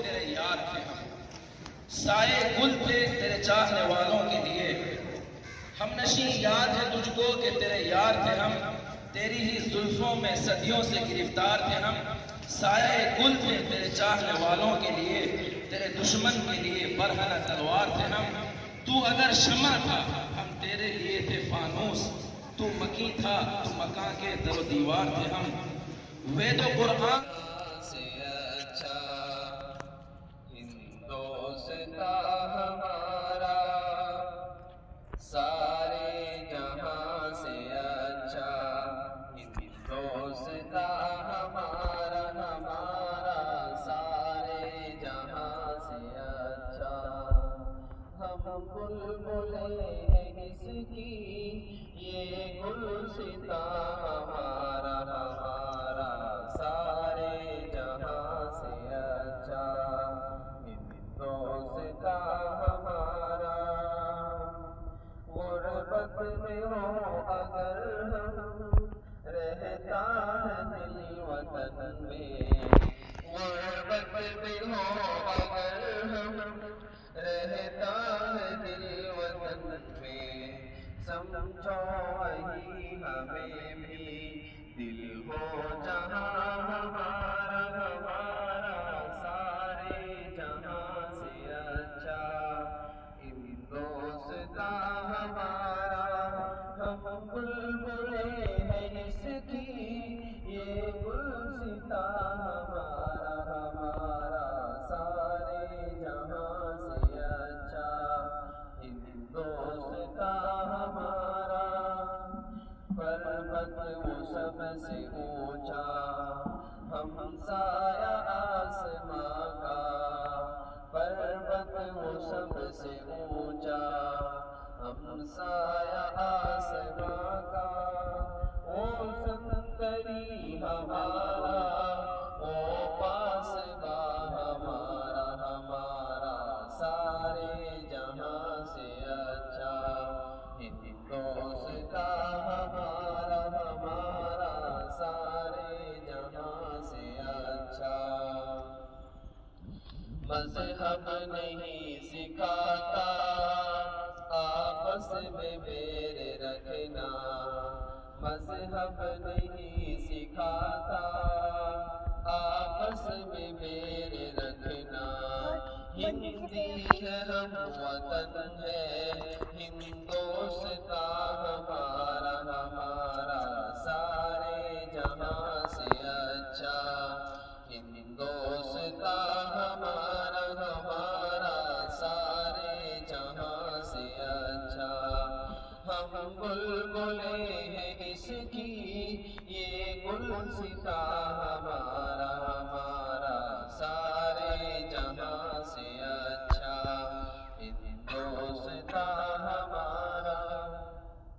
تیرے یار تھے ہم، سائے گل تھے تیرے چاہنے والوں کے لیے، ہم نشیں یاد ہے تجھ کو کہ تیرے یار تھے ہم، تیری ہی زلفوں میں صدیوں سے گرفتار تھے ہم، سائے گل تھے تیرے چاہنے والوں کے لیے، تیرے دشمن کے لیے برہنہ تلوار تھے ہم، تو اگر شمع تھا ہم تیرے لیے تھے فانوس، تو مکی تھا تو مکاں کے در و دیوار تھے ہم، وید و قرآن سے اچھا ہندوستاں ہمارا، سارے جہاں سے اچھا ہندوستاں ہمارا، ہمارا سارے جہاں سے اچھا، ہم بلبلیں ہیں اس کی یہ گلستاں ہمارا، ہمارا سارے جہاں سے اچھا ہندوستاں ہمارا، غربت میں ہو اگر ہم رہتا ہے دل وطن میں، غربت میں ہو اگر ہم رہتا ہے دل وطن میں، سمجھو وہی ہمیں بھی دل ہو جہاں ہمارا، ہمارا سارے جہاں سے اچھا ہندوستاں ہمارا، ہم بلبلیں ہیں اس کی یہ گلستاں ہمارا، ہمارا سارے جہاں سے اچھا ہندوستاں ہمارا، پربت وہ سب سے اونچا ہم سایہ آسماں کا، پربت وہ سب سے اونچا ہم سایہ آسماں کا، وہ سمندری ہمارا وہ پاسباں ہمارا، ہمارا سارے جہاں سے اچھا ہندوستاں ہمارا، ہمارا سارے جہاں سے اچھا، مذہب نہیں سکھاتا آپس میں بیر رکھنا، مذہب نہیں سکھاتا آپس میں بیر رکھنا، ہندی ہے ہم وطن ہے ہندوستاں ہمارا، ہمارا سارے جہاں سے اچھا ہندوستاں ہمارا، ہمارا سارے جہاں سے اچھا، ہم بلبلیں ہیں اس کی یہ گلستاں